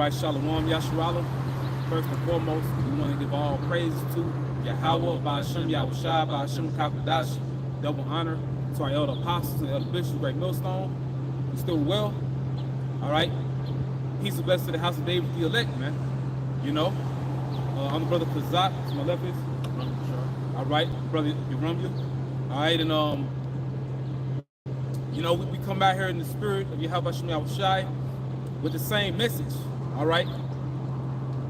right, Shalom, Yasharala. First and foremost, we want to give all praises to Yahweh, Ba'ashem, Yahushua, Ba'ashem, Kakadash, double honor to our elder apostles and elder bishops, great millstone. We still well. All right. Peace and blessings to the house of David, the elect, man. You know, I'm the brother Kazak, to my left is. All right, brother Yerumya. All right, and you know, we come out here in the spirit of Yahweh Shem Yahushai with the same message. All right,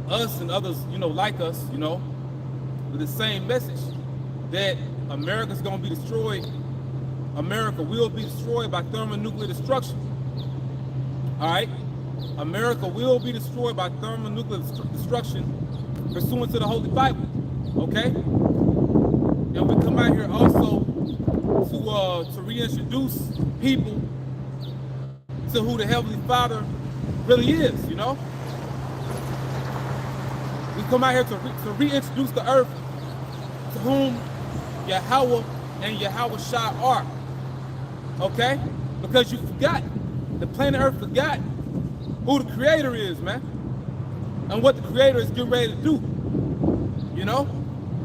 us and others, you know, like us, you know, with the same message that America's gonna be destroyed. America will be destroyed by thermonuclear destruction. All right, America will be destroyed by thermonuclear destruction pursuant to the Holy Bible. Okay, and we come out here also to reintroduce people to who the Heavenly Father really is. You know, we come out here to reintroduce the earth to whom Yahweh and Yahweh Shai are. Okay, because you forgot, the planet Earth forgot who the Creator is, man, and what the Creator is getting ready to do. You know,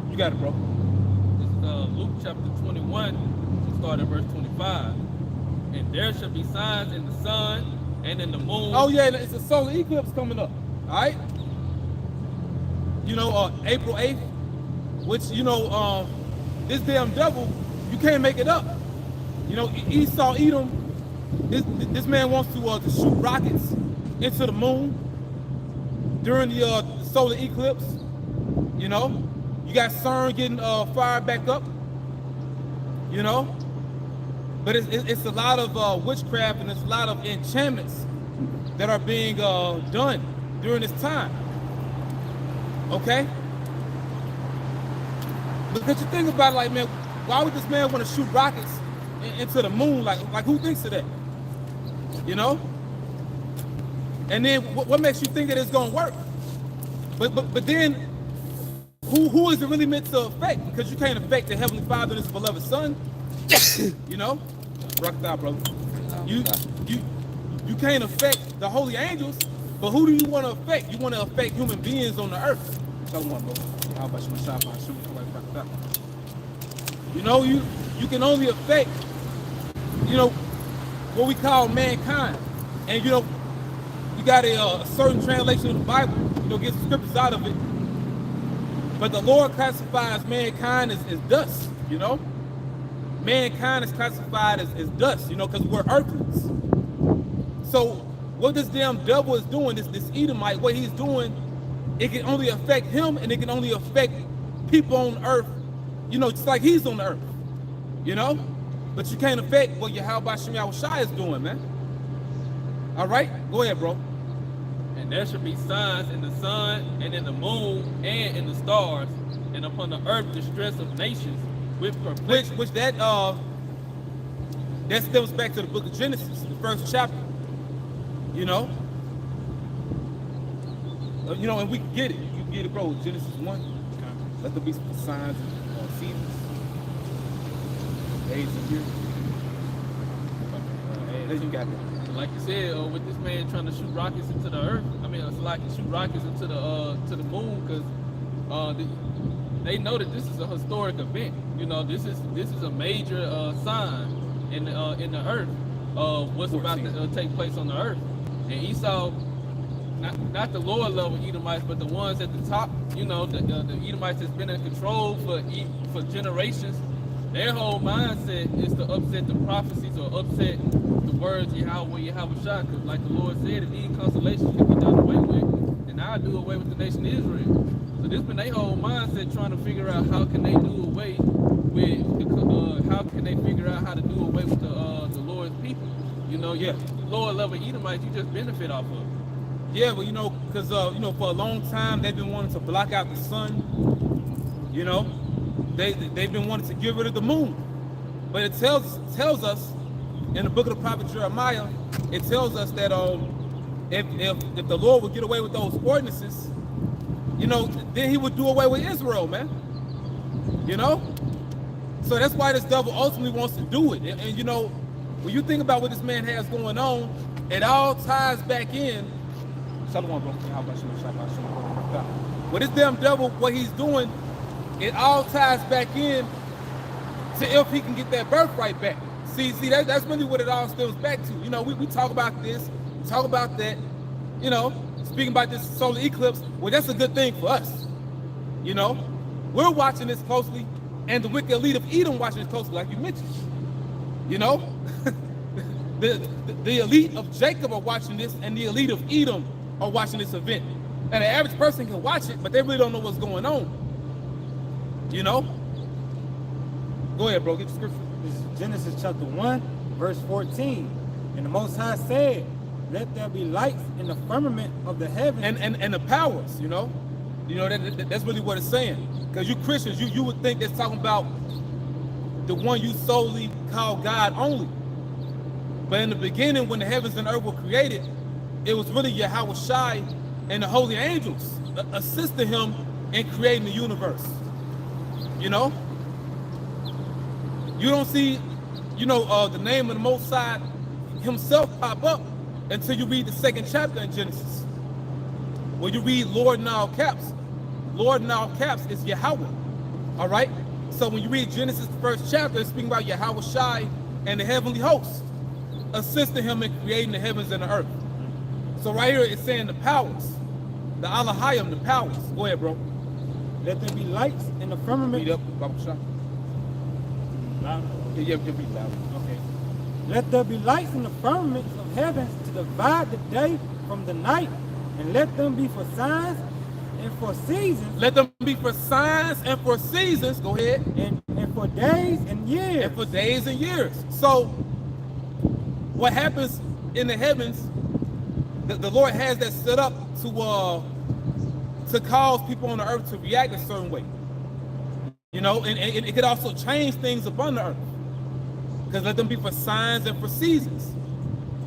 you got it, bro. This is Luke chapter 21, start at verse 25. And there shall be signs in the sun and in the moon. Oh yeah, it's a solar eclipse coming up. All right. You know, April 8th, which, you know, this damn devil, you can't make it up. You know, Esau Edom, this man wants to shoot rockets into the moon during the solar eclipse. You know, you got CERN getting fired back up. You know, but it's a lot of witchcraft and it's a lot of enchantments that are being done during this time. Okay, because you think about it, like, man, why would this man want to shoot rockets into the moon? Like who thinks of that? You know? And then what makes you think that it's gonna work? But then who is it really meant to affect? Because you can't affect the Heavenly Father and His beloved Son. You know? Rock it out, brother. You can't affect the holy angels, but who do you want to affect? You want to affect human beings on the earth. You know, you can only affect, you know, what we call mankind. And, you know, you got a certain translation of the Bible, you know, get some scriptures out of it. But the Lord classifies mankind as dust, you know? Mankind is classified as dust, you know, because we're earthlings. So what this damn devil is doing, this Edomite, what he's doing, it can only affect him and it can only affect people on earth, you know, just like he's on the earth, you know? But you can't affect what Yahweh Shem Yahushai is doing, man. All right? Go ahead, bro. And there shall be signs in the sun and in the moon and in the stars, and upon the earth distress of nations with perplexity. Which that stems back to the book of Genesis, the first chapter. You know, and we can get it. You can get it, bro. Genesis 1. Let there be some signs and seasons, days and years. Hey, you got that. Like you said, with this man trying to shoot rockets into the earth, I mean, it's like shoot rockets into the moon, because they know that this is a historic event. You know, this is a major sign in the earth of what's 14. About to take place on the earth. And Esau, not the lower level Edomites, but the ones at the top, you know, the Edomites that's been in control for generations, their whole mindset is to upset the prophecies or upset the words Yahweh Shai, because like the Lord said, if these consolations can be done away with, then I'll do away with the nation of Israel. So this been their whole mindset, trying to figure out how can they do away with how can they figure out how to do away with the Lord's people. You know, yeah, lower level Edomites, you just benefit off of. Yeah, well, you know, because you know, for a long time they've been wanting to block out the sun. You know, they've been wanting to get rid of the moon, but it tells us in the book of the prophet Jeremiah, it tells us that if the Lord would get away with those ordinances, you know, then He would do away with Israel, man. You know, so that's why this devil ultimately wants to do it. And you know, when you think about what this man has going on, it all ties back in Shalom, bro. How about you? Well, this damn devil, what he's doing, it all ties back in to if he can get that birthright back. See, that's really what it all stems back to. You know, we talk about this, we talk about that, you know, speaking about this solar eclipse. Well, that's a good thing for us. You know, we're watching this closely, and the wicked elite of Edom watching this closely, like you mentioned. You know, the elite of Jacob are watching this, and the elite of Edom are watching this event. And the average person can watch it, but they really don't know what's going on. You know? Go ahead, bro. Get the scripture. This is Genesis chapter 1, verse 14. And the Most High said, let there be lights in the firmament of the heavens. And the powers, you know? You know, that's really what it's saying. Because you Christians, you would think that's talking about the one you solely call God only. But in the beginning, when the heavens and earth were created, it was really Yahweh Shai and the holy angels assisting him in creating the universe. You know? You don't see, you know, the name of the Most High himself pop up until you read the 2nd chapter in Genesis. Where you read Lord in all caps. Lord in all caps is Yahweh. All right? So when you read Genesis, the 1st chapter, it's speaking about Yahweh Shai and the heavenly hosts, assisting him in creating the heavens and the earth. So right here, it's saying the powers, the Alahayim, the powers. Go ahead, bro. Let there be lights in the firmament. Read up, Bible shot. Yeah, be loud. Okay. Let there be lights in the firmaments of heavens to divide the day from the night, and let them be for signs and for seasons. Let them be for signs and for seasons. Go ahead. And for days and years. And for days and years. So what happens in the heavens, the Lord has that set up to cause people on the earth to react a certain way. You know, and it could also change things upon the earth. Because let them be for signs and for seasons.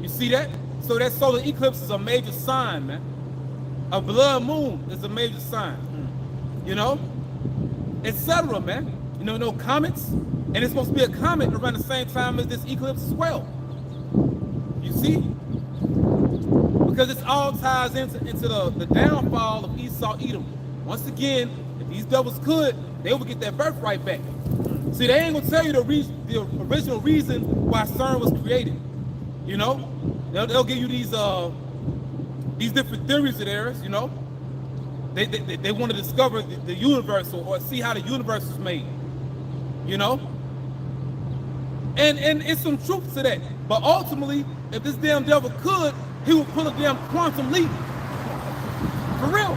You see that? So that solar eclipse is a major sign, man. A blood moon is a major sign. You know? Etc., man. You know, no comets. And it's supposed to be a comet around the same time as this eclipse as well. You see? Because it all ties into the downfall of Esau Edom. Once again, if these devils could, they would get their birthright back. See, they ain't gonna tell you the original reason why CERN was created. You know? They'll give you these different theories of theirs, you know? They want to discover the universe or see how the universe was made. You know? And it's some truth to that. But ultimately, if this damn devil could, he would pull a damn quantum leap. For real.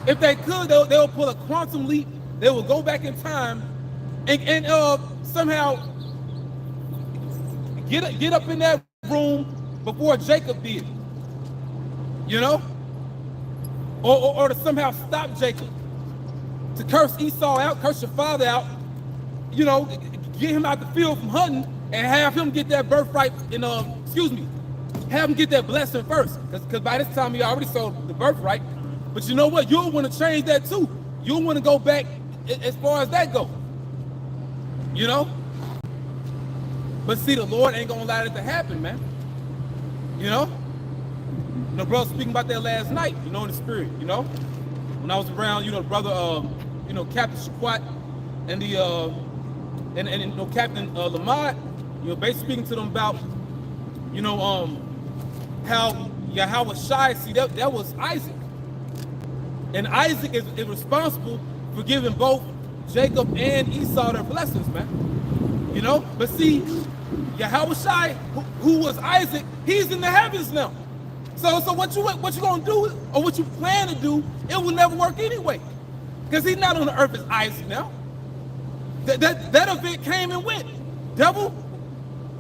If they could, they'll pull a quantum leap. They will go back in time and somehow get up in that room before Jacob did. You know? Or to somehow stop Jacob. To curse Esau out, curse your father out, you know, get him out the field from hunting and have him get that birthright have him get that blessing first. Because by this time he already sold the birthright. But you know what? You'll want to change that too. You'll want to go back as far as that go. You know? But see, the Lord ain't gonna allow it to happen, man. You know? You know, brother, speaking about that last night, you know, in the spirit, you know? When I was around, you know, brother, you know, Captain Shaquat and the, and you know, Captain Lamont, you know, basically speaking to them about, you know, how Yahweh Shai, see, that was Isaac. And Isaac is responsible for giving both Jacob and Esau their blessings, man. You know? But see, Yahweh Shai, who was Isaac, he's in the heavens now. So what you gonna do, or what you plan to do, it will never work anyway. Because he's not on the earth as Isaac now. That event came and went. Devil,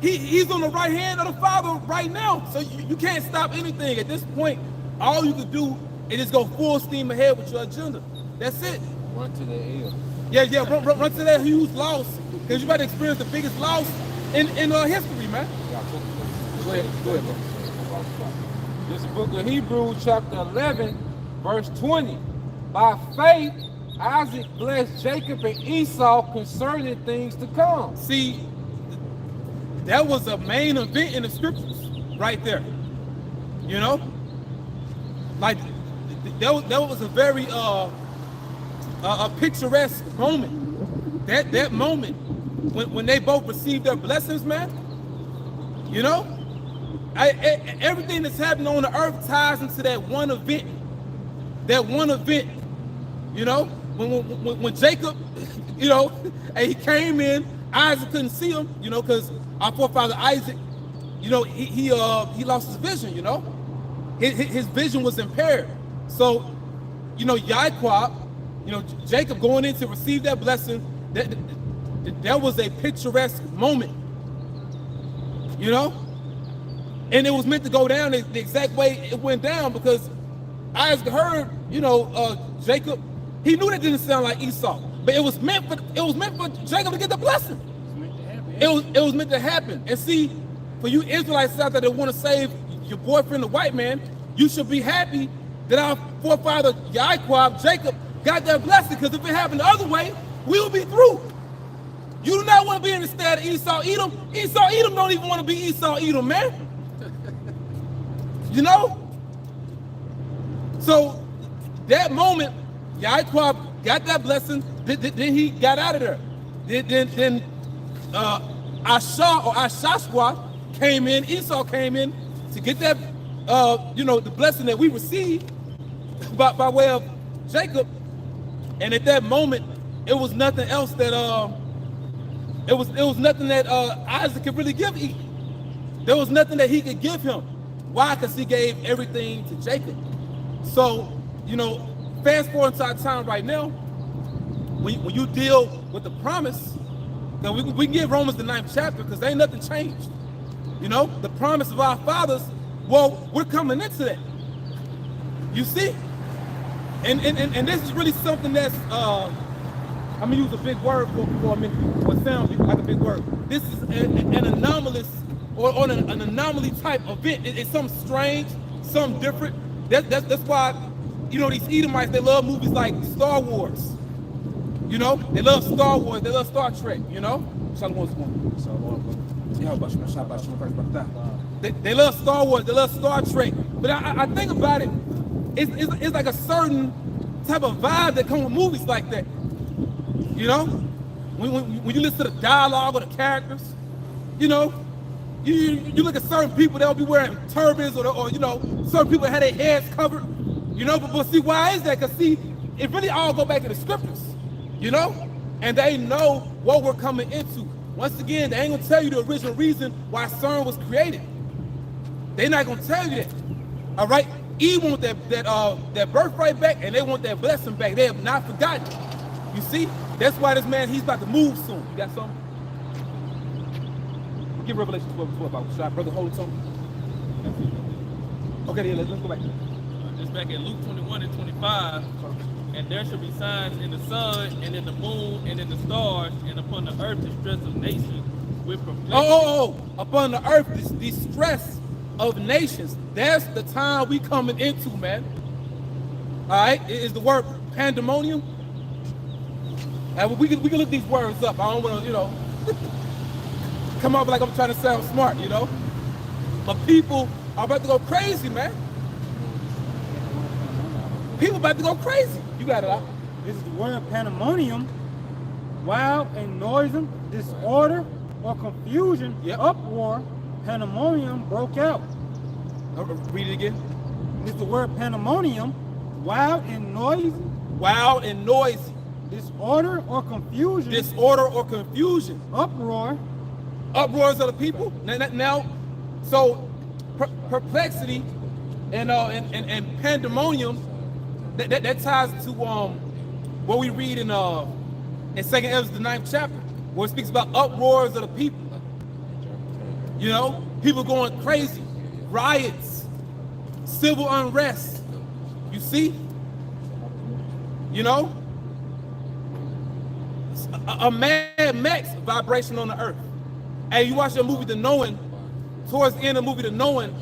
he's on the right hand of the Father right now. So you can't stop anything. At this point, all you can do is just go full steam ahead with your agenda. That's it. Run to the hill. Yeah, run to that huge loss. Because you about to experience the biggest loss in history, man. Go ahead, bro. This book of Hebrews, chapter 11, verse 20. By faith, Isaac blessed Jacob and Esau concerning things to come. See, that was a main event in the scriptures right there. You know? Like that was a very a picturesque moment. That moment when they both received their blessings, man. You know, everything that's happening on the earth ties into that one event. That one event. You know, when Jacob, you know, and he came in, Isaac couldn't see him, you know, because our forefather Isaac, you know, he lost his vision, you know. His vision was impaired. So, you know, Yaquab, you know, Jacob going in to receive that blessing, that was a picturesque moment, you know? And it was meant to go down the exact way it went down, because Isaac heard, you know, Jacob, he knew that didn't sound like Esau, but it was meant for Jacob to get the blessing. It was meant to happen. And see, for you Israelites out there that want to save your boyfriend, the white man, you should be happy that our forefather Yaquab, Jacob, got that blessing, because if it happened the other way, we'll be through. You do not want to be in the stead of Esau Edom. Esau Edom don't even want to be Esau Edom, man. You know? So that moment, Yaquab got that blessing, then he got out of there. Then Ashashwa came in, Esau came in to get that, you know, the blessing that we received by way of Jacob. And at that moment, it was nothing else that it was nothing that Isaac could really give Edom. There was nothing that he could give him. Why? Because he gave everything to Jacob. So, you know, fast forward to our time right now, when you deal with the promise, now we can get Romans the 9th chapter, because there ain't nothing changed. You know, the promise of our fathers, well, we're coming into that. You see? And this is really something that's, I'm gonna use a big word for a minute, what sounds like a big word. This is an anomalous, or an anomaly type event. It's something strange, something different. That's why, you know, these Edomites, they love movies like Star Wars. You know, they love Star Wars, they love Star Trek, you know? They love Star Wars, they love Star Trek. But I think about it, it's like a certain type of vibe that comes with movies like that. You know? When you listen to the dialogue of the characters, you know, you look at certain people, they'll be wearing turbans, or you know, certain people have their heads covered. You know, but see, why is that? Because see, it really all go back to the scriptures. You know? And they know what we're coming into. Once again, they ain't gonna tell you the original reason why CERN was created. They're not gonna tell you that. All right? Eve want that birthright back, and they want that blessing back. They have not forgotten. You see? That's why this man, he's about to move soon. You got something? Give Revelation 12 about shot, brother. Hold it something. Okay, let's go back. It's back at Luke 21 and 25. And there shall be signs in the sun, and in the moon, and in the stars, and upon the earth distress of nations with perplexity. Upon the earth, this distress of nations. That's the time we coming into, man. All right, is the word pandemonium. And we can look these words up. I don't want to, you know, come up like I'm trying to sound smart, you know. But people are about to go crazy, man. People about to go crazy. You got it out. This is the word pandemonium, wild and noisome, disorder or confusion, uproar, pandemonium broke out. Read it again. This is the word pandemonium, wild and noisy. Wild and noisy. Disorder or confusion. Disorder or confusion. Uproar. Uproars of the people. Now, so perplexity and pandemonium. That ties to what we read in 2nd Ezra the 9th chapter, where it speaks about uproars of the people. You know, people going crazy, riots, civil unrest. You see, you know, a Mad Max vibration on the earth. Hey, you watch the movie The Knowing. Towards the end of the movie The Knowing,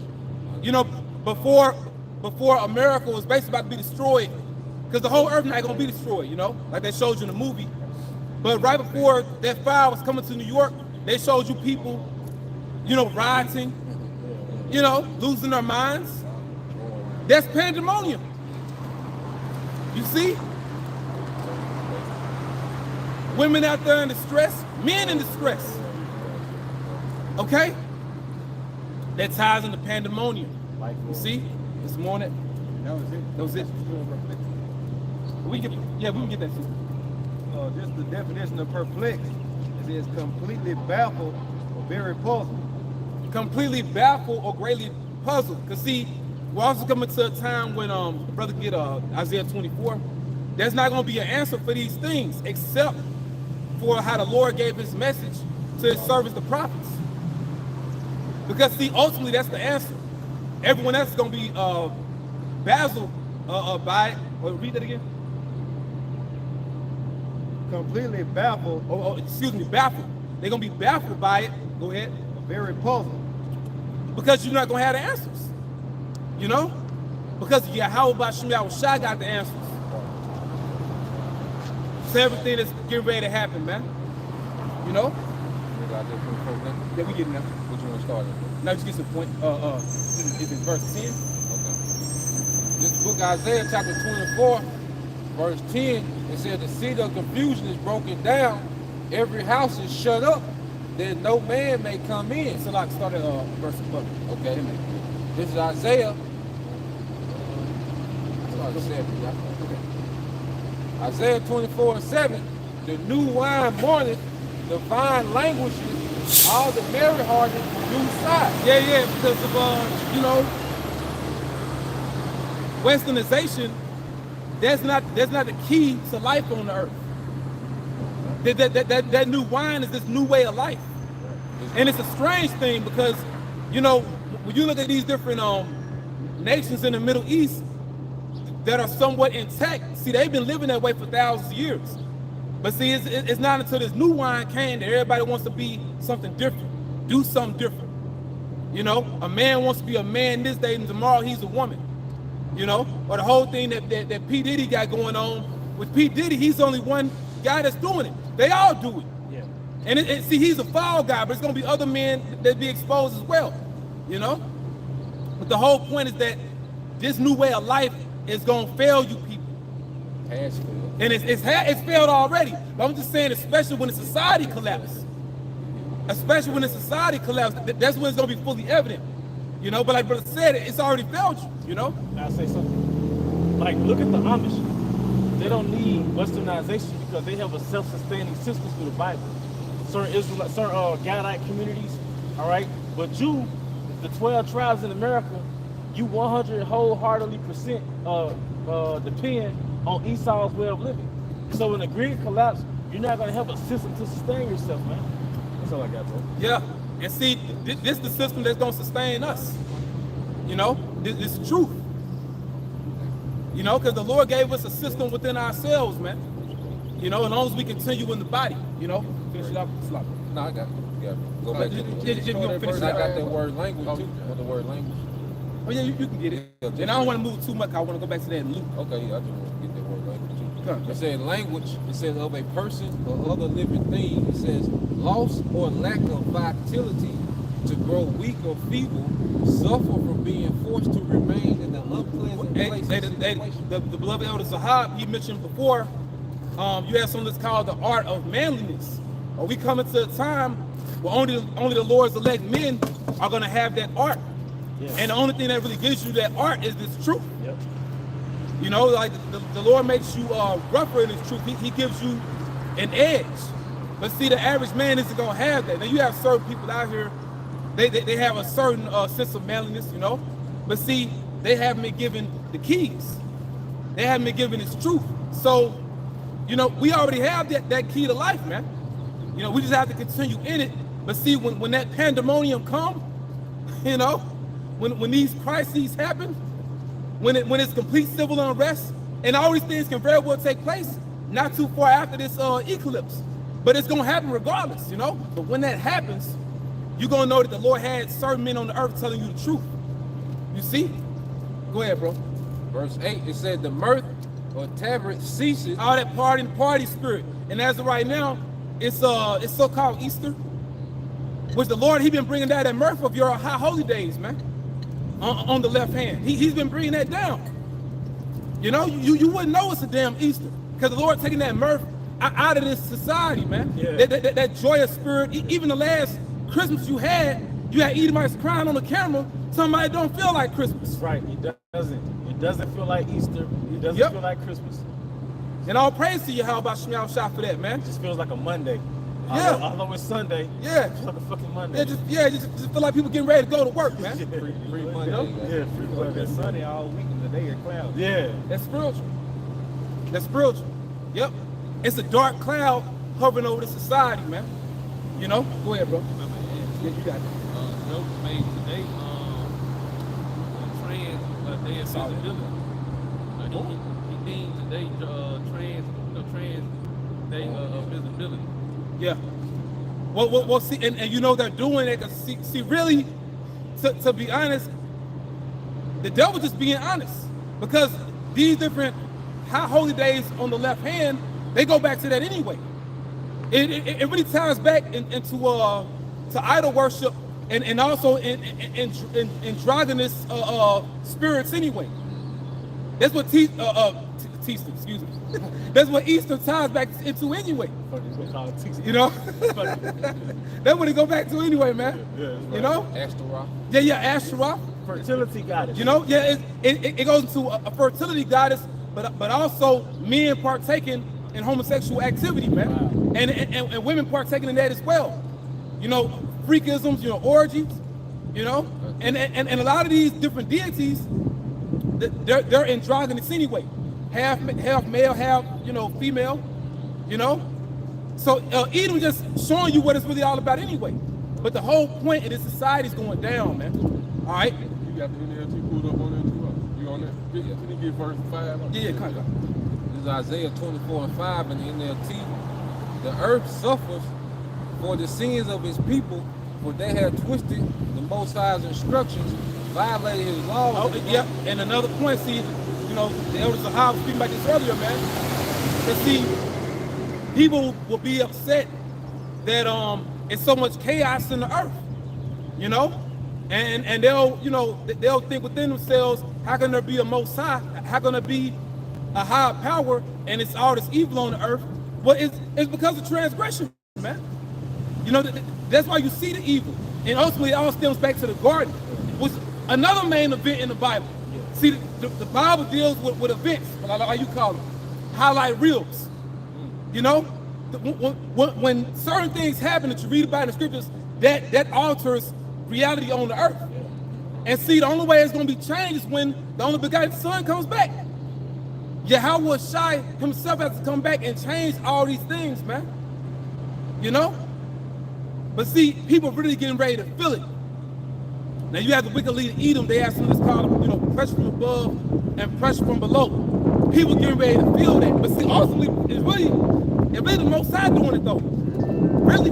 you know, before America was basically about to be destroyed, because the whole earth not going to be destroyed, you know, like they showed you in the movie. But right before that fire was coming to New York, they showed you people, you know, rioting, you know, losing their minds. That's pandemonium. You see? Women out there in distress, men in distress. Okay? That ties into pandemonium. You see? This morning. That was it. That was it. We can get that too. Just the definition of perplexed is completely baffled or very puzzled. Completely baffled or greatly puzzled. Because see, we're also coming to a time when brother get Isaiah 24. There's not going to be an answer for these things except for how the Lord gave his message to his servants, the prophets. Because see, ultimately that's the answer. Everyone else is going to be baffled by it. Or read that again. Completely baffled. Baffled. They're going to be baffled by it. Go ahead. Very puzzled. Because you're not going to have the answers. You know? Because how about Shai got the answers to everything that's getting ready to happen, man. You know? Yeah, we getting there. Which one started? Now just get to the point. Is it verse 10? Okay. This book Isaiah chapter 24, verse 10, it says the seat of confusion is broken down, every house is shut up, that no man may come in. So like start at verse 11. Okay. This is Isaiah. Start at 7, yeah. Okay. Isaiah 24:7, the new wine mourneth, the vine languishes, all the merry-hearted lose sight. Yeah, because of westernization, that's not the key to life on the earth. That new wine is this new way of life. And it's a strange thing because, when you look at these different nations in the Middle East that are somewhat intact, see, they've been living that way for thousands of years. But see, it's not until this new wine came that everybody wants to be something different, do something different. A man wants to be a man this day and tomorrow he's a woman. Or the whole thing that P. Diddy got going on. With P. Diddy, he's only one guy that's doing it. They all do it. Yeah. And see, he's a foul guy, but it's gonna be other men that be exposed as well. But the whole point is that this new way of life is gonna fail you people. Has failed. And it's failed already. But I'm just saying, especially when the society collapses. Especially when the society collapses, that's when it's gonna be fully evident. But like brother said, it's already failed you. I'll say something. Like, look at the Amish. They don't need westernization because they have a self-sustaining system through the Bible. Certain Israelite, certain Gadite communities, all right? But you, the 12 tribes in America, you 100 wholeheartedly depend on Esau's way of living. So when the grid collapse, you're not going to have a system to sustain yourself, man. That's all I got, bro. Yeah, and see, this is the system that's gonna sustain us. This is truth. Because the Lord gave us a system within ourselves, man. As long as we continue in the body, finish it off with Islam. No, I got it. Go back to finish I got that word language too. The word language. Oh yeah, you can get it. And I don't want to move too much. I want to go back to that in Luke. Okay, yeah, I just want to get that word language too. Come on. It says language, it says of a person or other living thing. It says loss or lack of vitality, to grow weak or feeble, suffer from being forced to remain in the unpleasant place. The beloved elder Zahab, he mentioned before, you have something that's called the art of manliness. Are we coming to a time where only the Lord's elect men are going to have that art? Yeah. And the only thing that really gives you that art is this truth. Yep. Like the Lord makes you rougher in his truth. He gives you an edge. But see, the average man isn't going to have that. Now you have certain people out here, they have a certain sense of manliness, But see, they haven't been given the keys. They haven't been given its truth. So, we already have that key to life, man. We just have to continue in it. But see, when that pandemonium come, when these crises happen, when it's complete civil unrest, and all these things can very well take place not too far after this eclipse. But it's gonna happen regardless, But when that happens, you're gonna know that the Lord had certain men on the earth telling you the truth. You see? Go ahead, bro. Verse 8, it said the mirth or tabret ceases. All that party spirit. And as of right now, it's so-called Easter, which the Lord, he been bringing down that mirth of your high holy days, man. on the left hand. He's been bringing that down. You know, you wouldn't know it's a damn Easter because the Lord taking that mirth out of this society, man. Yeah. That joyous spirit. Even the last Christmas you had Edomites crying on the camera. Somebody don't feel like Christmas. Right. It doesn't feel like Easter. It doesn't feel like Christmas. And all praise to you, how about Shemel Shah for that, man. It just feels like a Monday. Yeah. Although it's Sunday. Yeah. It feels like a fucking Monday. Just feel like people getting ready to go to work, man. Free Monday. Yeah, free Monday. It's sunny all week and the day are cloudy. Yeah. That's spiritual. That's spiritual. Yep. It's a dark cloud hovering over the society, man. You know? Go ahead, bro. Yeah, you got it. Joke made today on trans, but they have visibility. He deemed today trans day of visibility. Yeah. Well, see, and you know they're doing it because see, really, to be honest, the devil just being honest because these different high holy days on the left hand, they go back to that anyway. It really ties back into to idol worship and also in androgynous spirits anyway. That's what Easter, excuse me. That's what Easter ties back into anyway. You know? That's what it go back to anyway, man. Yeah, right. You know? Ashtaroth. Yeah, Ashtaroth. Fertility goddess. You know? Yeah, it goes into a fertility goddess, but also men partaking in homosexual activity, man. Wow. And women partaking in that as well. You know, freakisms, you know, orgies, you know? And a lot of these different deities, they're androgynous anyway. Half male, half, you know, female, you know? So Edom just showing you what it's really all about anyway. But the whole point of this society is going down, man. All right? You got the NLT pulled up on there too. You on that? Can you get verse 5? Yeah, kind of. This is Isaiah 24:5 in the NLT. The earth suffers for the sins of his people, for they have twisted the Most High's instructions, violated his laws. Oh, yeah, and another point, see, you know, the elders of High was speaking about this earlier, man. But see, people will be upset that it's so much chaos in the earth, you know? And they'll, you know, they'll think within themselves, how can there be a Most High? How can there be a higher power and it's all this evil on the earth? Well, it's because of transgression, man. You know, that's why you see the evil. And ultimately, it all stems back to the garden, which another main event in the Bible. See, the Bible deals with events, like you call them, highlight reels. You know, when certain things happen that you read about in the scriptures, that alters reality on the earth. And see, the only way it's going to be changed is when the only begotten Son comes back. Yahweh Shai himself has to come back and change all these things, man. You know? But see, people really getting ready to feel it. Now you have the wicked leader Edom, they have something that's called, you know, pressure from above and pressure from below. People getting ready to feel that. But see, ultimately, it's really the Most High doing it though. Really.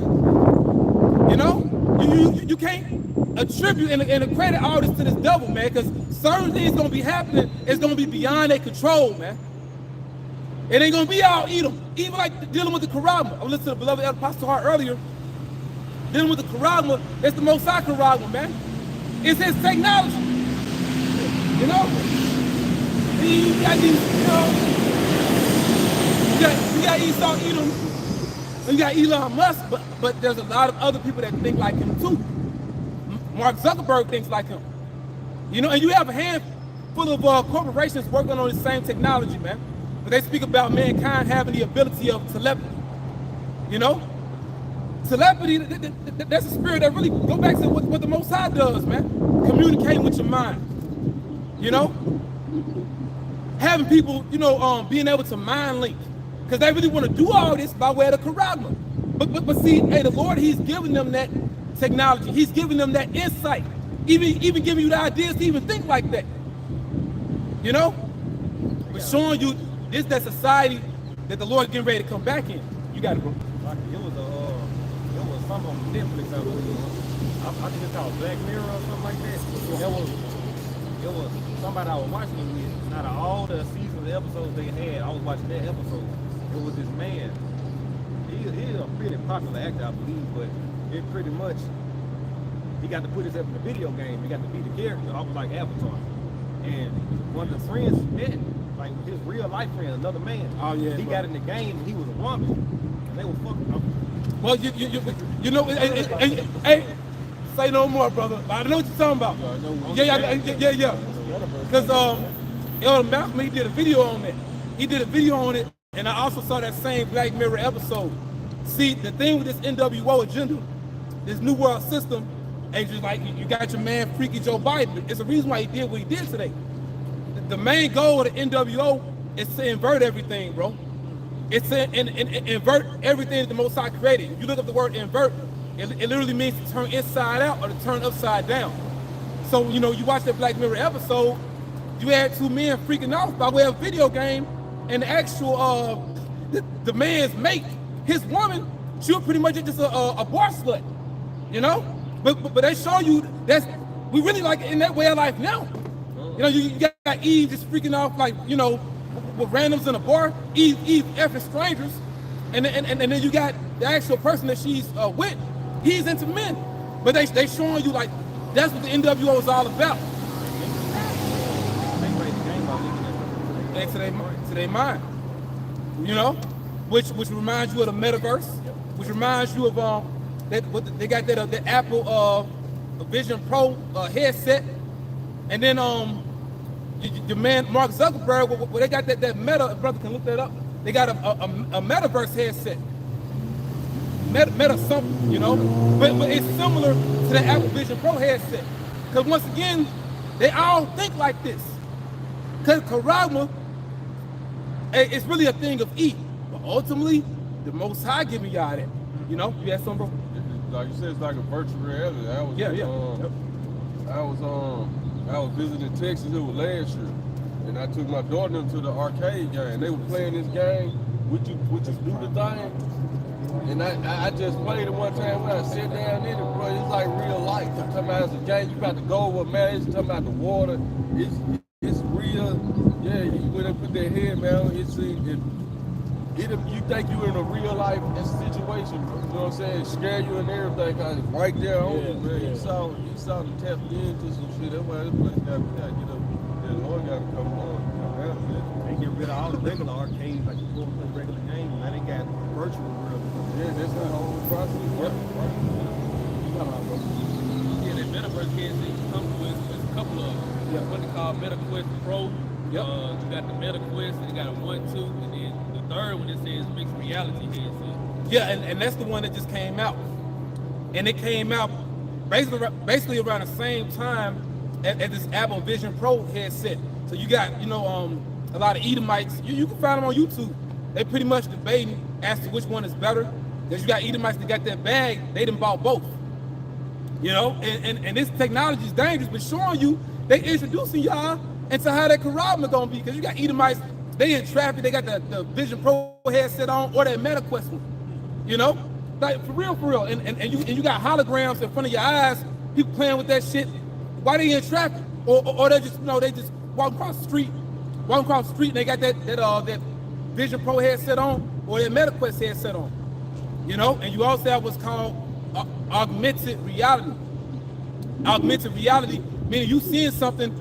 You know? You can't attribute and credit all this to this devil, man, because certain things gonna be happening, it's gonna be beyond their control, man. It ain't gonna be all Edom. Even like dealing with the Karagma. I was listening to the beloved Apostle Hart earlier. Dealing with the Karagma, it's the Most High Karagma, man. It's his technology. You know? You got these, you know, you got Esau Edom, and you got Elon Musk, but there's a lot of other people that think like him too. Mark Zuckerberg thinks like him. You know, and you have a handful of corporations working on the same technology, man. But they speak about mankind having the ability of telepathy. You know? Telepathy, that's a spirit that really go back to what the Most High does, man. Communicating with your mind. You know? Having people, you know, being able to mind link. Because they really want to do all this by way of the Karagma. But see, hey, the Lord, he's giving them that technology. He's giving them that insight. Even giving you the ideas to even think like that. You know? But showing you this that society that the Lord is getting ready to come back in. You got it, bro. It was something on Netflix, I believe. I think it's called Black Mirror or something like that. It was somebody I was watching it with. Out of all the seasons, the episodes they had, I was watching that episode. It was this man. He's a pretty popular actor, I believe, but it pretty much he got to put himself in a video game. He got to be the character, almost like Avatar. And one of the friends he met, like his real life friend, another man. Oh yeah. He got in the game and he was a woman, and they were fucking. Well, you know, hey, say no more, brother. I know what you're talking about. Yeah. Because Elder Malcolm, he did a video on that. He did a video on it, and I also saw that same Black Mirror episode. See, the thing with this NWO agenda, this New World System, and just like you got your man Freaky Joe Biden. It's a reason why he did what he did today. The main goal of the NWO is to invert everything, bro. It's to invert everything that the Most High created. If you look up the word invert, it literally means to turn inside out or to turn upside down. So, you know, you watch that Black Mirror episode, you had two men freaking out by way of video game, and the actual, the man's mate, his woman, she was pretty much just a bar slut, you know? But they show you we really like in that way of life now. You know, you got Eve just freaking off like, you know, with randoms in a bar, Eve effing strangers, and then you got the actual person that she's with, he's into men. But they showing you like, that's what the NWO is all about. And to their mind, you know, which reminds you of the metaverse, which reminds you of they got that Apple Vision Pro headset, and then your man Mark Zuckerberg, where they got that Meta, brother can look that up. They got a metaverse headset, Meta something, you know, but it's similar to the Apple Vision Pro headset, because once again, they all think like this. Because Karama, it's really a thing of eat, but ultimately, the Most High giving y'all that. You know, you had something, bro? Like you said, it's like a virtual reality. I was visiting Texas. It was last year, and I took my daughter into the arcade game. They were playing this game. Would you do the thing? And I just played it one time when I sat down in it, bro. It's like real life. I'm talking about it's a game. You got to go over, man. It's talking about the water. It's real. Yeah, you went and put that head, man. You think you're in a real life situation, you know what I'm saying? Scare you and everything, cause it's right there on you, man. You saw them tap into some shit. That's why this place got to get up. The Lord got to come on. They get rid of all the regular arcades, like you go play regular games. Now they got virtual world. Yeah, that's the whole process. Yeah, that metaverse headset you come with is a couple of what they call MetaQuest Pro. You got the MetaQuest, and you got a 1, 2, and then the third one that says mixed reality headset. Yeah, and that's the one that just came out. And it came out basically around the same time as this Apple Vision Pro headset. So you got, you know, a lot of Edomites. You can find them on YouTube. They pretty much debating as to which one is better. Because you got Edomites that got that bag, they done bought both. You know, and this technology is dangerous, but showing you, they introducing y'all into how that Karama gonna be. Because you got Edomites, they in traffic, they got the Vision Pro headset on, or that MetaQuest one. You know? Like, for real. And you got holograms in front of your eyes, people playing with that shit. Why they in traffic? Or they just, you know, they just walk across the street and they got that Vision Pro headset on, or that MetaQuest headset on. You know? And you also have what's called augmented reality. Augmented reality, meaning you seeing something,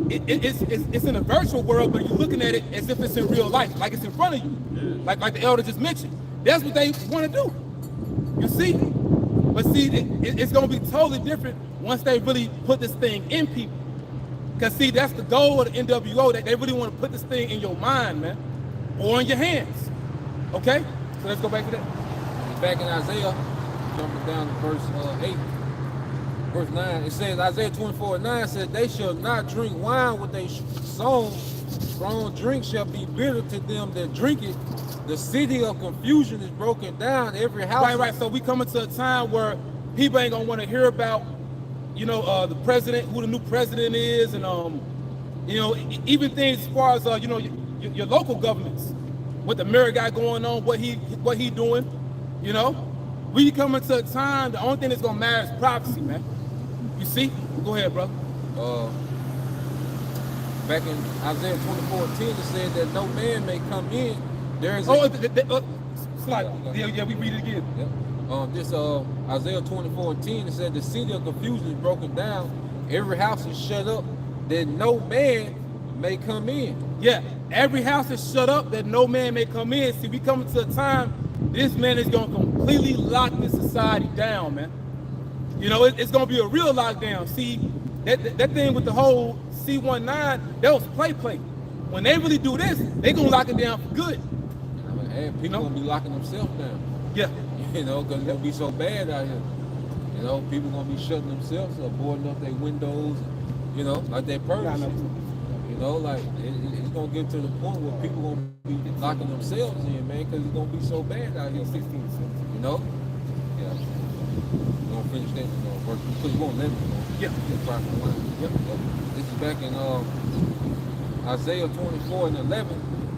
it's in a virtual world, but you're looking at it as if it's in real life, like it's in front of you. Like the elder just mentioned. That's what they want to do. You see? But see, it's going to be totally different once they really put this thing in people. Because see, that's the goal of the NWO, that they really want to put this thing in your mind, man, or in your hands. Okay? So let's go back to that. Back in Isaiah, jumping down to verse 8, verse 9, it says, Isaiah 24:9 says, they shall not drink wine with a song, strong drink shall be bitter to them that drink it. The city of confusion is broken down, every house. Right. So we coming to a time where people ain't gonna want to hear about, you know, the president, who the new president is, and you know, even things as far as you know, your local governments, what the mayor got going on, what he doing, you know. We coming to a time, the only thing that's gonna matter is prophecy, man. You see? Go ahead, bro. Back in Isaiah 24:10, it said that no man may come in. There is slide. Yeah, we read it again. Yep. This Isaiah 24:10, it said the city of confusion is broken down, every house is shut up, that no man may come in. Yeah, every house is shut up that no man may come in. See, we coming to a time, this man is going to completely lock this society down, man. You know, it's going to be a real lockdown. See, that thing with the whole C19, that was play. When they really do this, they going to lock it down for good. And people going to be locking themselves down. Yeah. You know, because it's going to be so bad out here. You know, people going to be shutting themselves up, boarding up their windows, you know, like that person. You know, like, it's going to get to the point where people going to be locking themselves in, man, because it's going to be so bad out here. 16, you know? Yeah. We're going to finish that. We're going to work. Because we're going to let them know. Yeah. Yep. This is back in Isaiah 24:11.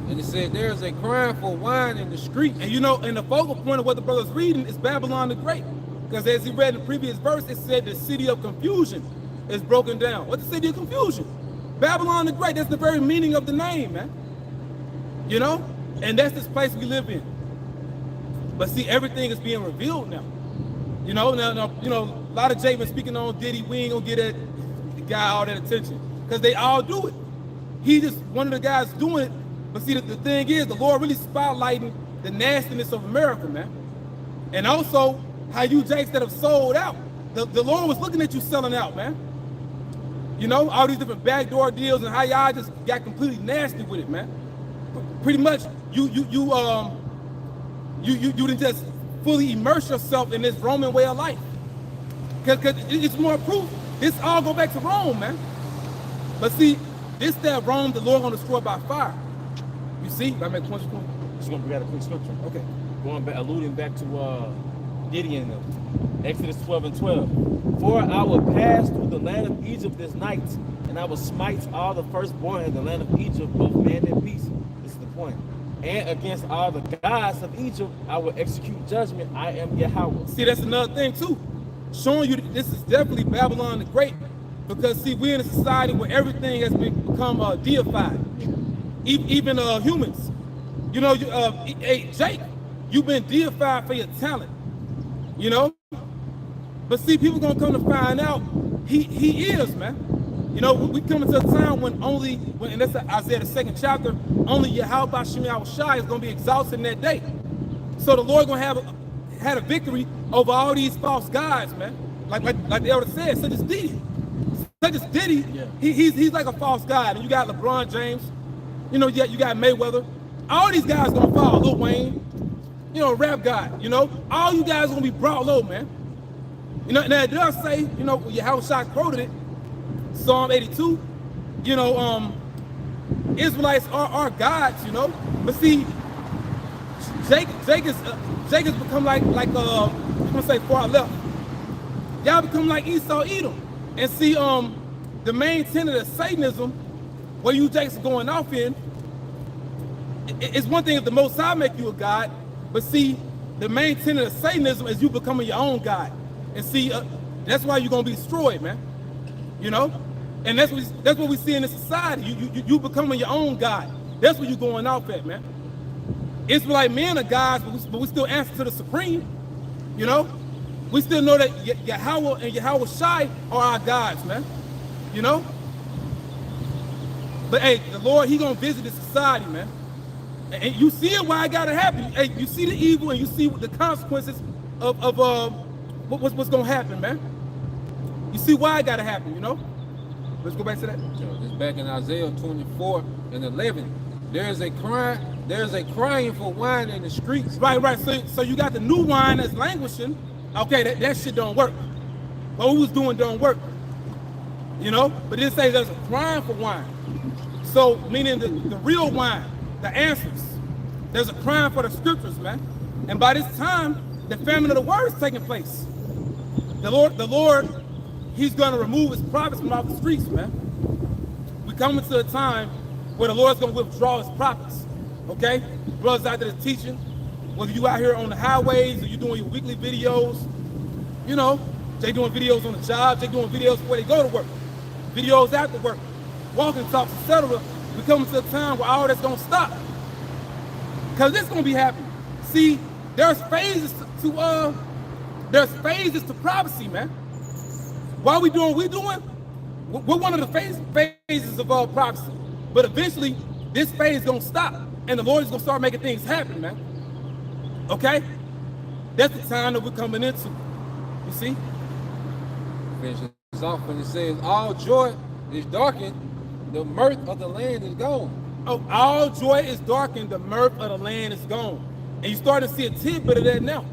And it said, there's a crying for wine in the streets. And you know, and the focal point of what the brother's reading is Babylon the Great. Because as he read in the previous verse, it said the city of confusion is broken down. What's the city of confusion? Babylon the Great. That's the very meaning of the name, man. You know? And that's this place we live in. But see, everything is being revealed now. You know, now you know, a lot of Jay been speaking on Diddy. We ain't gonna get that guy all that attention. Because they all do it. He just one of the guys doing it. But see, the thing is, the Lord really spotlighting the nastiness of America, man. And also, how you Jakes that have sold out. The Lord was looking at you selling out, man. You know, all these different backdoor deals and how y'all just got completely nasty with it, man. Pretty much, you didn't just fully immerse yourself in this Roman way of life. Because it's more proof. This all go back to Rome, man. But see, this that Rome, the Lord gonna destroy by fire. You see, I make points. Just gonna bring out a quick scripture. Okay. Going back, alluding back to Gideon, Exodus 12:12. For I will pass through the land of Egypt this night, and I will smite all the firstborn in the land of Egypt, both man and beast. This is the point. And against all the gods of Egypt, I will execute judgment. I am Yahweh. See, that's another thing too. Showing you that this is definitely Babylon the Great. Because see, we're in a society where everything has become deified. Even humans. You know, hey, Jake, you've been deified for your talent. You know? But see, people gonna come to find out he is, man. You know, we coming to a time when and that's Isaiah the 2nd chapter, only Yahweh Shem Yahushai is gonna be exalted in that day. So the Lord gonna had a victory over all these false gods, man. Like the elder said, such as Diddy. Yeah. He's like a false god. And you got LeBron James. You know, you got Mayweather. All these guys gonna fall. Lil Wayne, you know, rap guy. You know, all you guys gonna be brought low, man. You know, now it does say, you know, Yahushua quoted it, Psalm 82. You know, Israelites are gods. You know, but see, Jake has become like I'm gonna say far left. Y'all become like Esau, Edom, and see, the main tenet of Satanism, where you Jakes are going off in. It's one thing if the Most High make you a god, but see, the main tenet of Satanism is you becoming your own god. And see, that's why you're gonna be destroyed, man. You know, and that's what we see in this society. You becoming your own god. That's what you're going off at, man. Israelite men are gods, but we still answer to the Supreme. You know, we still know that Yahweh and Yahweh Shai are our gods, man. You know, but hey, the Lord, He gonna visit this society, man. And you see it why it gotta happen. Hey, you see the evil and you see the consequences of what's gonna happen, man. You see why it gotta happen, you know? Let's go back to that. This back in Isaiah 24:11. There's a crying for wine in the streets. Right. So you got the new wine that's languishing. Okay, that shit don't work. What we was doing don't work. You know? But it says there's a crying for wine. So meaning the real wine. The answers. There's a crying for the scriptures, man. And by this time, the famine of the word is taking place. The Lord, He's gonna remove His prophets from off the streets, man. We coming to a time where the Lord's gonna withdraw His prophets. Okay? Brothers out there teaching, whether you out here on the highways or you doing your weekly videos, you know, they doing videos on the job, they doing videos before they go to work, videos after work, walking talks, etc. We coming to a time where all that's gonna stop. Because it's gonna be happening. See, there's phases to there's phases to prophecy, man. Why we doing? We're one of the phases of prophecy. But eventually, this phase is gonna stop, and the Lord is gonna start making things happen, man. Okay? That's the time that we're coming into. You see? Finishes off when it says, all joy is darkened, the mirth of the land is gone. Oh, all joy is darkened, the mirth of the land is gone. And you start to see a tidbit of that now.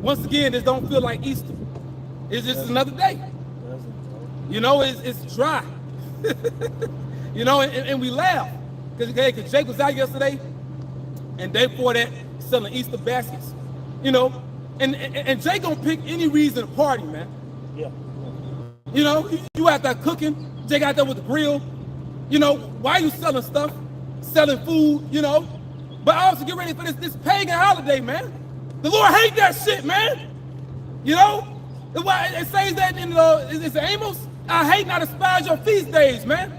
Once again, this don't feel like Easter. It's just another day. You know, it's dry. You know, and we laugh. Because Jake was out yesterday, and day before that, selling Easter baskets. You know, and Jake gonna pick any reason to party, man. Yeah. You know, you out there cooking, Jake out there with the grill. You know, why are you selling stuff? Selling food, you know? But also get ready for this pagan holiday, man. The Lord hate that shit, man. You know? It says that in it's Amos, I hate not despise your feast days, man.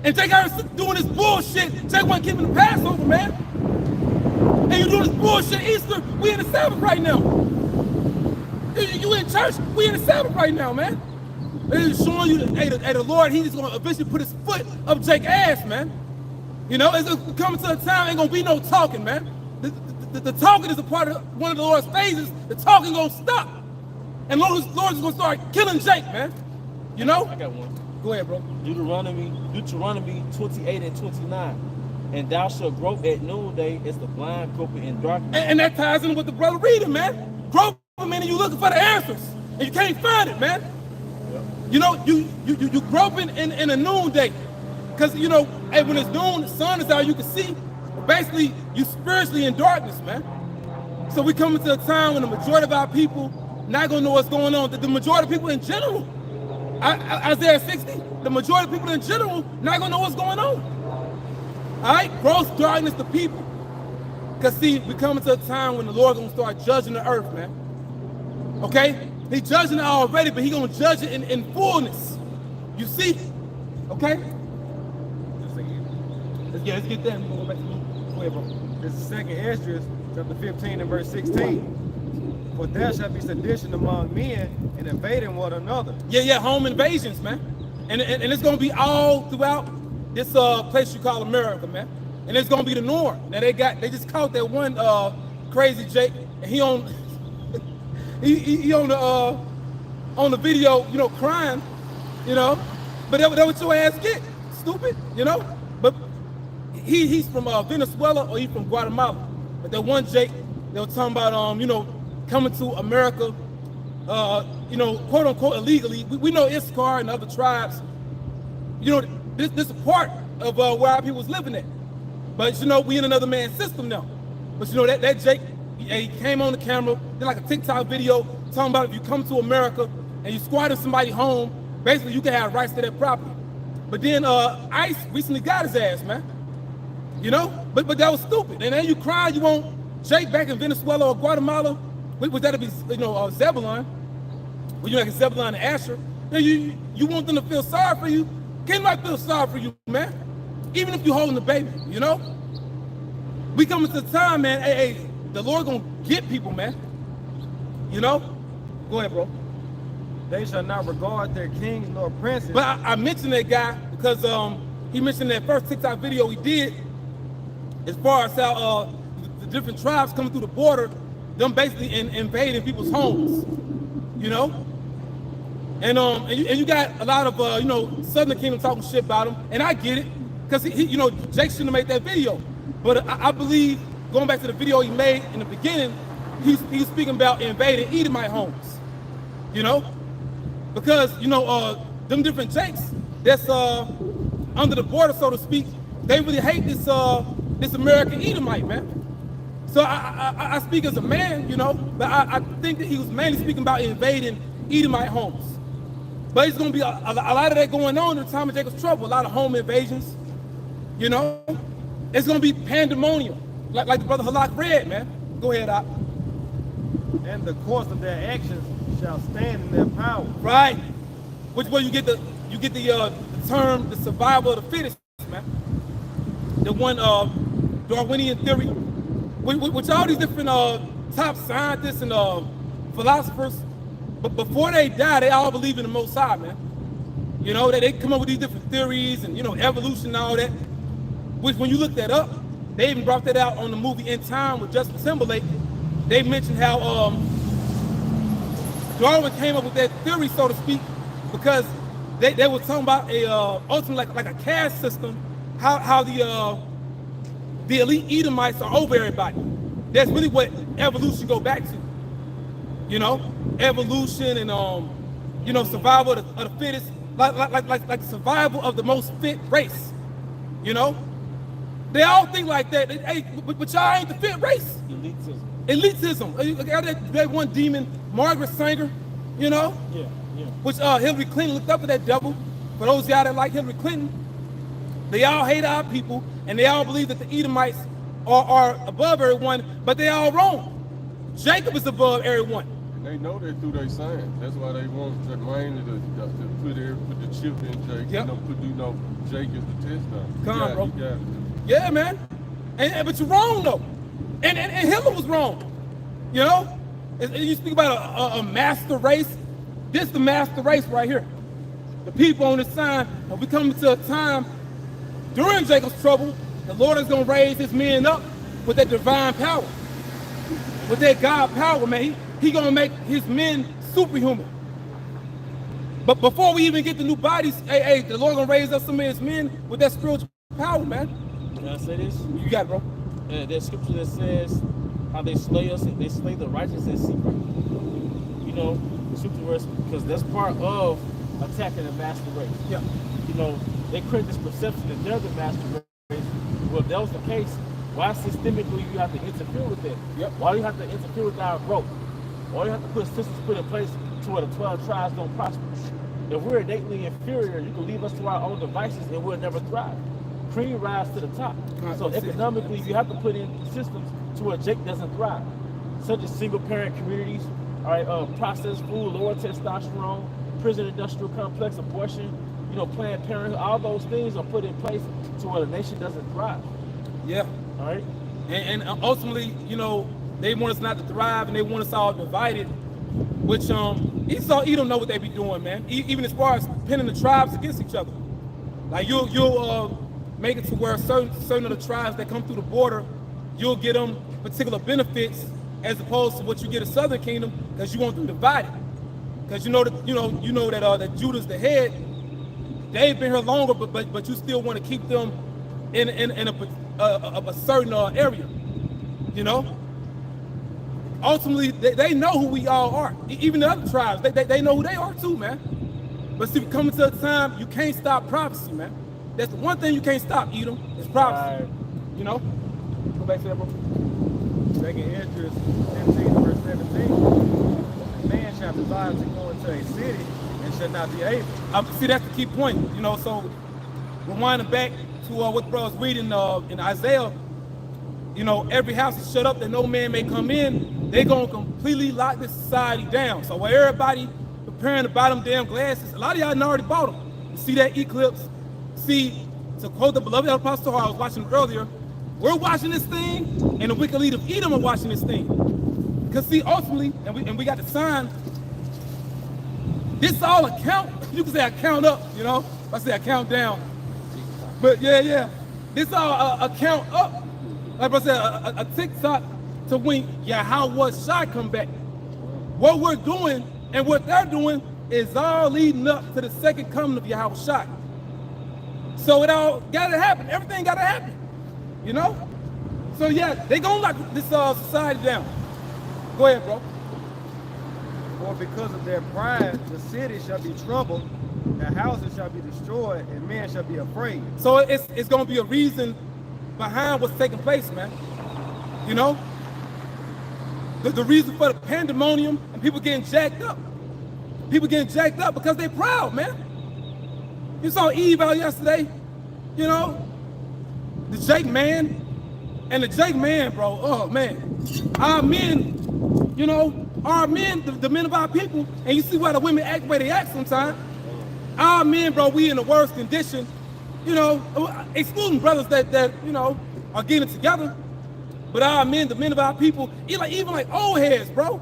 And Jake out doing this bullshit. Jake wasn't keeping the Passover, man. And you doing this bullshit Easter, we in the Sabbath right now. You in church, we in the Sabbath right now, man. It's showing you that, hey, the Lord, he's gonna eventually put his foot up Jake's ass, man. You know, it's coming to a time, ain't gonna be no talking, man. The talking is a part of one of the Lord's phases. The talking gonna stop. And Lord's gonna start killing Jake, man. You know? I got one. Go ahead, bro. Deuteronomy 28 and 29. And thou shalt grope at noonday as the blind groping in darkness. And that ties in with the brother reading, man. Groping, meaning you looking for the answers. And you can't find it, man. You know, you groping in a noonday. Because, you know, hey, when it's noon, the sun is out, you can see. But basically, you spiritually in darkness, man. So we coming to a time when the majority of our people not going to know what's going on. The majority of people in general, Isaiah 60, the majority of people in general not going to know what's going on. All right? Gross darkness to people. Because, see, we coming to a time when the Lord going to start judging the earth, man. Okay? He's judging it already, but he's going to judge it in fullness. You see? Okay? Let's get that and we'll go back to Luke. Go ahead, bro. This is 2nd Esdras, chapter 15 and verse 16. For there shall be sedition among men and invading one another. Yeah, home invasions, man. And it's going to be all throughout this place you call America, man. And it's going to be the norm. Now they just caught that one crazy Jake, and he on he on the video, you know, crying, you know. But that what your ass get, stupid, you know. But he's from Venezuela or he's from Guatemala. But that one Jake, they were talking about you know, coming to America, you know, quote unquote illegally. We know Issachar and other tribes. You know, this is a part of where our people was living at. But you know, we in another man's system now. But you know that Jake, he came on the camera, did like a TikTok video talking about if you come to America and you squatted somebody's home, basically you can have rights to that property. But then ICE recently got his ass, man. You know, but that was stupid. And then you cry, you want Jake back in Venezuela or Guatemala, would that be, you know, Zebulon? When you like Zebulon and Asher, you want them to feel sorry for you. Can't nobody feel sorry for you, man. Even if you're holding the baby, you know? We coming to the time, man, hey, the Lord gonna get people, man. You know? Go ahead, bro. They shall not regard their kings nor princes. But I mentioned that guy because he mentioned that first TikTok video he did as far as how the different tribes coming through the border, them basically invading people's homes, you know? And you got a lot of, you know, Southern Kingdom talking shit about him, and I get it, because he, you know, Jake shouldn't have made that video. But I believe, going back to the video he made in the beginning, he's speaking about invading Edomite homes, you know? Because, you know, them different Jakes that's under the border, so to speak, they really hate this American Edomite, man. So I speak as a man, you know, but I think that he was mainly speaking about invading Edomite homes. But it's going to be a lot of that going on in the time of Jacob's trouble, a lot of home invasions, you know. It's going to be pandemonium, like the brother Halak read, man. Go ahead, Op. And the course of their actions shall stand in their power. Right. Which way you get the term, the survival of the fittest, man. The one Darwinian theory, which all these different top scientists and philosophers, but before they die, they all believe in the Most High, man. You know, they come up with these different theories and, you know, evolution and all that, which when you look that up, they even brought that out on the movie In Time with Justin Timberlake. They mentioned how Darwin came up with that theory, so to speak, because they were talking about ultimately like a caste system, how the elite Edomites are over everybody. That's really what evolution go back to. You know, evolution and you know, survival of the fittest, like survival of the most fit race. You know, they all think like that. Hey, but y'all ain't the fit race. Elitism. That one demon, Margaret Sanger. You know. Yeah. Which Hillary Clinton looked up at that devil. For those of y'all that like Hillary Clinton, they all hate our people, and they all believe that the Edomites are above everyone, but they all wrong. Jacob is above everyone. And they know that through their signs. That's why they want to mainly to put the chip in Jake. Yep. Jake is the test now. Come on, bro. You got it. Yeah, man. But you're wrong though. And Hitler was wrong. You know? And you speak about a master race. This is the master race right here. The people on this sign, when we come to a time during Jacob's trouble, the Lord is going to raise his men up with that divine power. With that God power, man. He going to make his men superhuman. But before we even get the new bodies, hey, the Lord going to raise up some of his men with that spiritual power, man. Can I say this? You got it, bro. There's scripture that says how they slay us and they slay the righteous in secret. You know, the scripture verse, because that's part of attacking the master race. Yeah. You know, they create this perception that they're the master race. Well, if that was the case, why systemically you have to interfere with it? Yep. Why do you have to interfere with our growth? Why do you have to put systems put in place to where the 12 tribes don't prosper? If we're innately inferior, you can leave us to our own devices and we'll never thrive. Cream rise to the top. So economically, you have to put in systems to where Jake doesn't thrive, such as single-parent communities, all right, processed food, lower testosterone, prison industrial complex, abortion, you know, Planned Parenthood. All those things are put in place to where the nation doesn't thrive. Yeah. All right. And ultimately, you know, they want us not to thrive and they want us all divided, which Esau, Edom know what they be doing, man. Even as far as pinning the tribes against each other. Like you'll make it to where certain of the tribes that come through the border, you'll get them particular benefits as opposed to what you get in Southern Kingdom, because you want them divided. Because you know that Judah's the head. They've been here longer, but you still want to keep them in a certain area. You know. Ultimately, they know who we all are. Even the other tribes, they know who they are too, man. But see, coming to a time, you can't stop prophecy, man. That's the one thing you can't stop, Edom, is prophecy. You know? Go back to that, bro. Second Esdras 15 verse 17. Man shall desire to go into a city and shall not be able. See, that's the key point. You know, so rewinding back to what the brother was reading in Isaiah, you know, every house is shut up that no man may come in. They're going to completely lock this society down. So while everybody preparing to buy them damn glasses, a lot of y'all done already bought them. You see that eclipse? See, to quote the beloved Apostle I was watching earlier, we're watching this thing, and the wicked leader of Edom are watching this thing. Because see, ultimately, and we got the sign, this all a count. You can say I count up, you know? I say I count down. But yeah. This all a count up. Like I said, a TikTok to when Yahweh Shai come back. What we're doing and what they're doing is all leading up to the second coming of Yahweh Shai. So it all gotta happen. Everything gotta happen. You know? So yeah, they gonna lock this society down. Go ahead, bro. For because of their pride, the city shall be troubled, the houses shall be destroyed, and men shall be afraid. So it's gonna be a reason behind what's taking place, man. You know? The reason for the pandemonium and people getting jacked up. People getting jacked up because they're proud, man. You saw Eve out yesterday, you know? The Jake man. And the Jake man, bro, oh man. Our men, you know, our men, the men of our people, and you see why the women act the way they act sometimes. Our men, bro, we in the worst condition, you know, excluding brothers that you know, are getting it together. But our men, the men of our people, even like old heads, bro.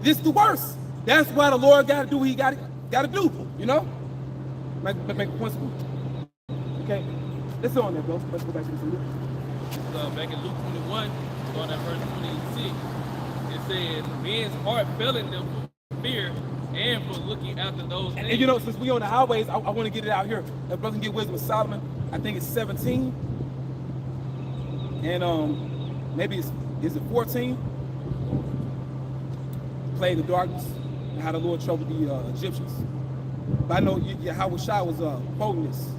this the worst. That's why the Lord got to do what he got to do, you know? Make a point. Okay, let's go on there, bro. Let's go back to this Luke. Back in Luke 21, going at verse 26, it says, men's heart failing them for fear and for looking after those things. And you know, since we on the highways, I want to get it out here. If brother can get wisdom of Solomon, I think it's 17. And maybe is it 14? Plague of darkness, and how the Lord troubled the Egyptians. But I know Yahweh Shai was quoting this.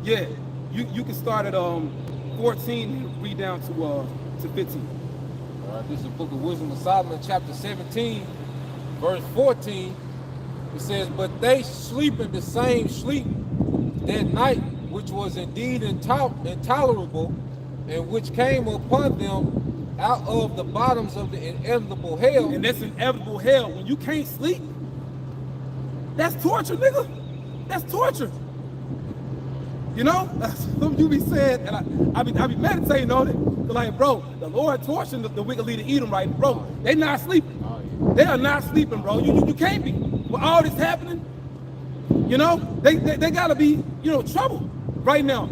You can start at 14 and read down to 15. All right, this is the book of Wisdom of Solomon, chapter 17, verse 14. It says, but they sleep in the same sleep that night, which was indeed intolerable, and which came upon them out of the bottoms of the inevitable hell. And that's inevitable hell. When you can't sleep, that's torture, nigga. That's torture. You know, something you be saying, and I be meditating on it. Like, bro, the Lord torturing the wicked leader Edom, right? Bro, they not sleeping. They are not sleeping, bro. You can't be. With all this happening, you know, they gotta be, you know, trouble right now.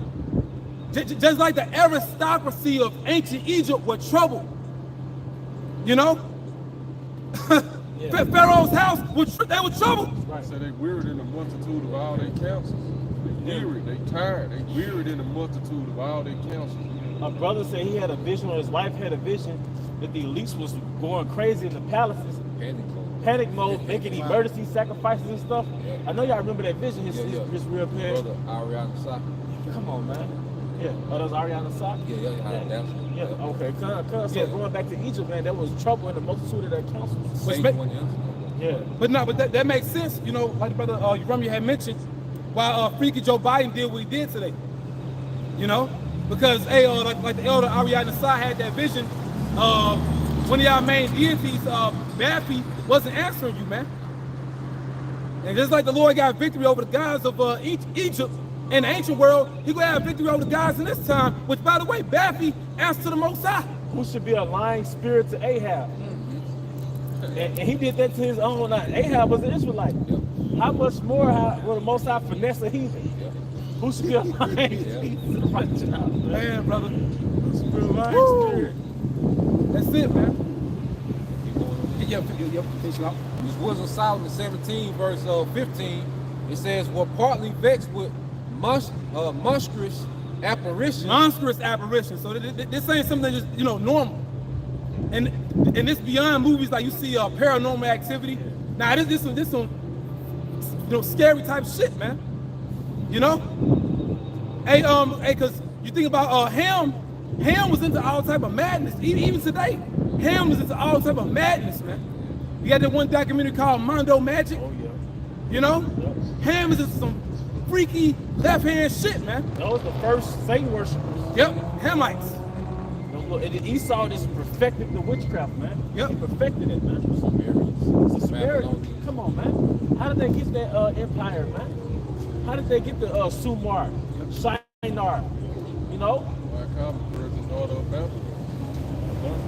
Just like the aristocracy of ancient Egypt were troubled. You know? Pharaoh's house, they were troubled. Right. So they wearied in the multitude of all their counsels. They wearied, they tired, they wearied in the multitude of all their counsels. My brother said he had a vision, or his wife had a vision, that the elites was going crazy in the palaces. Panic mode, making emergency sacrifices and stuff. Yeah. I know y'all remember that vision. His real parents. Brother Ariana Sa. Come on, man. Yeah. Oh, that was Ariana Sa? Yeah. Okay. So going back to Egypt, man, there was trouble in the multitude of their councils. But that makes sense. You know, like the brother you had mentioned, why Freaky Joe Biden did what he did today. You know, because like the elder Ariana Sa had that vision. One of y'all main deities, Baffy, wasn't answering you, man. And just like the Lord got victory over the gods of Egypt in the ancient world, he gonna have victory over the gods in this time, which, by the way, Baffy answered to the Most High. Who should be a lying spirit to Ahab. And he did that to his own. Ahab was an Israelite. How much more will the Most High finesse a heathen? Who should be a lying spirit? Man, brother. Who should be a lying spirit? That's it, man. Finish it off. This Wisdom of Solomon 17, verse 15. It says, "Were partly vexed with monstrous apparitions." Monstrous apparitions. So this ain't something just, you know, normal. And it's beyond movies like you see paranormal activity. Now this some you know, scary type shit, man. You know? Hey, cause you think about Ham was into all type of madness. Even today, Ham was into all type of madness, man. You got that one documentary called Mondo Magic. Oh yeah. You know? Ham is into some freaky left-hand shit, man. That was the first Satan worshipers. Yep, Hamites. And Esau just perfected the witchcraft, man. Yep. He perfected it, man. Sumerians. Come on, man. How did they get that empire, man? How did they get the Sumar, Shinar? You know?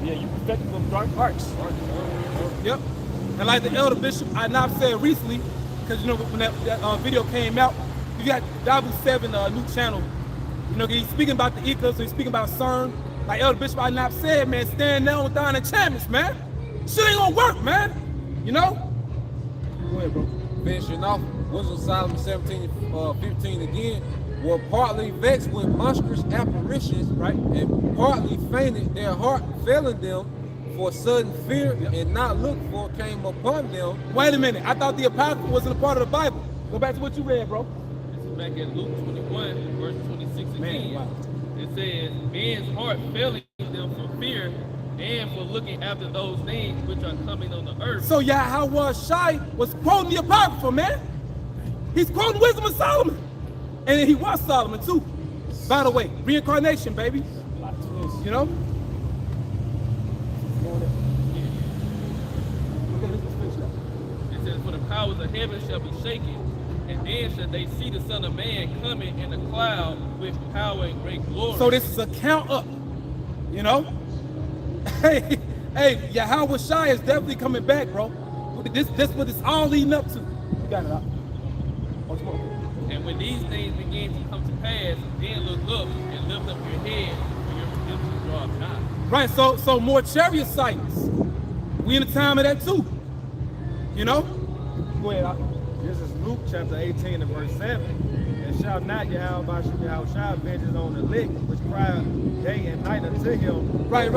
Yeah, you perfected them dark arts. Yep. And like the elder bishop Anab said recently, because you know when that video came out, you got W7 new channel. You know, he's speaking about the Ika, so he's speaking about CERN. Like elder bishop Anab said, man, stand down with thine enchantments, man. Shit ain't gonna work, man. You know? Go ahead, bro. Finishing off, Wisdom of Solomon 17, 15 again. Were partly vexed with monstrous apparitions, right? And partly fainted, their heart failing them for sudden fear, and not looked for came upon them. Wait a minute, I thought the Apocrypha wasn't a part of the Bible. Go back to what you read, bro. This is back in Luke 21, verse 26 again. Wow. It says, men's heart failing them for fear and for looking after those things which are coming on the earth. So Yahweh Shai was quoting the Apocrypha, man. He's quoting Wisdom of Solomon. And he was Solomon too. By the way, reincarnation, baby. You know? It says, for the powers of heaven shall be shaken, and then shall they see the Son of Man coming in a cloud with power and great glory. So this is a count up, you know? Hey, Yahweh Shai is definitely coming back, bro. This what it's all leading up to. You got it up. And when these things begin to come to pass, then look up and lift up your head, for your redemption draweth nigh. Right, so more chariot sightings. We in the time of that too. You know? Go ahead. This is Luke chapter 18 and verse 7. And shall not Yahweh Shai vengeance on the elect, which cry day and night unto him. Right.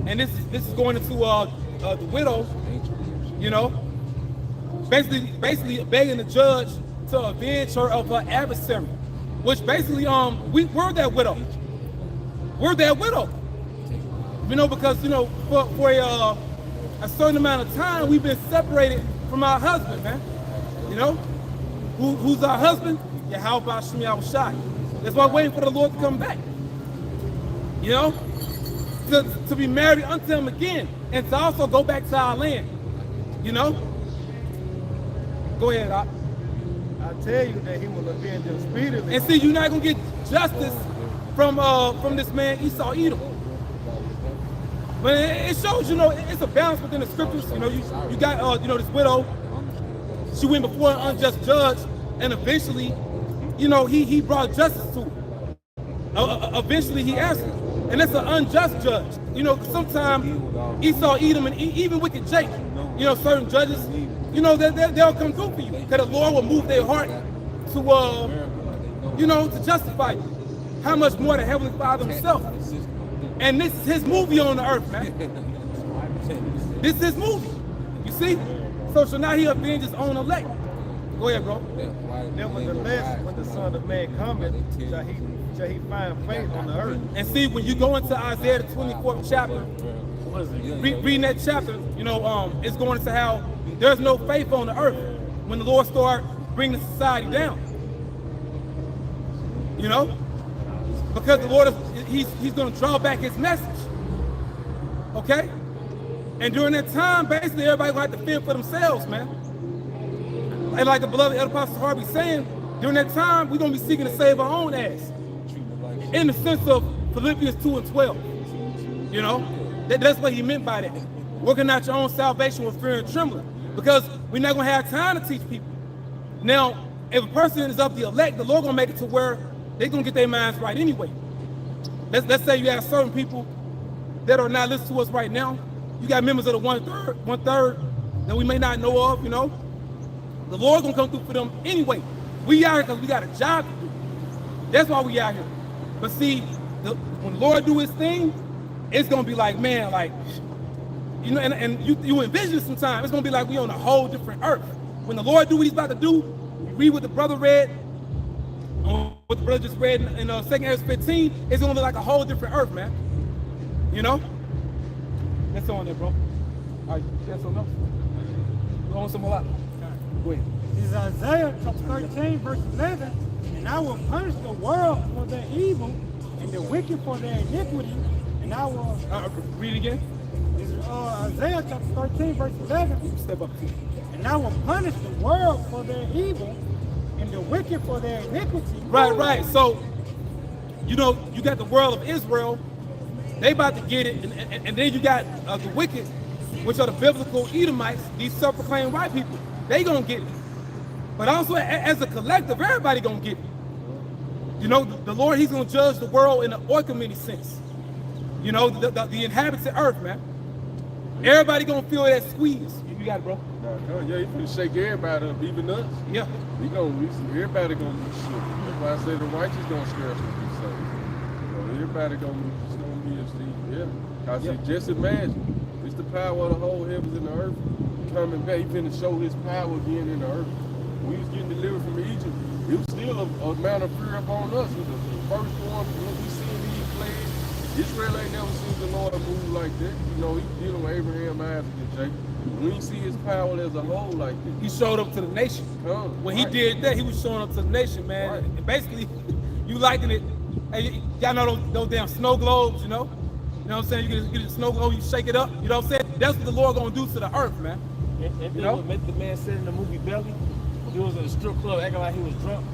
And this is going into the widow, you know, basically begging the judge to avenge her of her adversary, which basically we're that widow. We're that widow. You know, because you know for a certain amount of time we've been separated from our husband, man. You know, who's our husband? Yahweh Shai. That's why we're waiting for the Lord to come back. You know, to be married unto him again, and to also go back to our land. You know. Go ahead, I tell you that he will avenge them speedily. And see, you're not gonna get justice from this man Esau Edom. But it shows, you know, it's a balance within the scriptures. You know, you got you know, this widow. She went before an unjust judge, and eventually, you know, he brought justice to her. Eventually, he answered, and that's an unjust judge. You know, sometimes Esau Edom and even wicked Jake, you know, certain judges, you know, they'll come through for you, because the Lord will move their heart to, you know, to justify you. How much more the Heavenly Father himself? And this is his movie on the earth, man. This is his movie. You see? So now he avenge his own elect. Go ahead, bro. Nevertheless, when the Son of Man cometh, shall he find faith on the earth. And see, when you go into Isaiah the 24th chapter, reading that chapter, you know, it's going into how there's no faith on the earth when the Lord start bringing society down. You know? Because the Lord, he's going to draw back his message. Okay? And during that time, basically, everybody going to have to fend for themselves, man. And like the beloved Elder Apostle Harvey saying, during that time, we're going to be seeking to save our own ass. In the sense of Philippians 2 and 12. You know? That's what he meant by that. Working out your own salvation with fear and trembling. Because we're not going to have time to teach people. Now, if a person is of the elect, the Lord going to make it to where they're going to get their minds right anyway. Let's say you have certain people that are not listening to us right now. You got members of the one third that we may not know of, you know. The Lord's going to come through for them anyway. We out here because we got a job to do. That's why we out here. But see, when the Lord do his thing, it's going to be like, man, like, you know, and you envision it sometimes. It's going to be like we on a whole different earth. When the Lord do what he's about to do, you read what the brother read, what the brother just read in 2 Ezra 15, it's going to be like a whole different earth, man. You know? That's on there, bro. All right, you got something else? You want some more? Go ahead. This is Isaiah chapter 13, verse 11. And I will punish the world for their evil and the wicked for their iniquity. And I will... read it again. This is Isaiah chapter 13, verse 11. Step up. And I will punish the world for their evil and the wicked for their iniquity. Right. So, you know, you got the world of Israel. They about to get it. And then you got the wicked, which are the biblical Edomites, these self-proclaimed white people. They gonna get it. But also, as a collective, everybody gonna get it. You know, the Lord, he's gonna judge the world in an oikoumene sense. You know, the inhabited earth, man. Everybody gonna feel that squeeze. You got it, bro. Yeah, you can shake everybody up, even us. Yeah. Everybody gonna be shook. That's why I say the righteous gonna scarcely be saved. You know, everybody gonna be asleep. Yeah. Cause just imagine, it's the power of the whole heavens and the earth coming back. He's finna show his power again in the earth. We was getting delivered from Egypt. It was still a amount of fear upon us. It was the first one when we seen these plagues. Israel ain't never seen the Lord move like that. You know, he's dealing with Abraham, Isaac, and Jacob. We ain't see his power as a whole like that. He showed up to the nation. When he did that, he was showing up to the nation, man. Right. And basically, you liking it. Hey, y'all know those damn snow globes, you know? You know what I'm saying? You get a snow globe, you shake it up. You know what I'm saying? That's what the Lord gonna do to the earth, man. And you know what made the man sit in the movie Belly? He was in a strip club acting like he was drunk.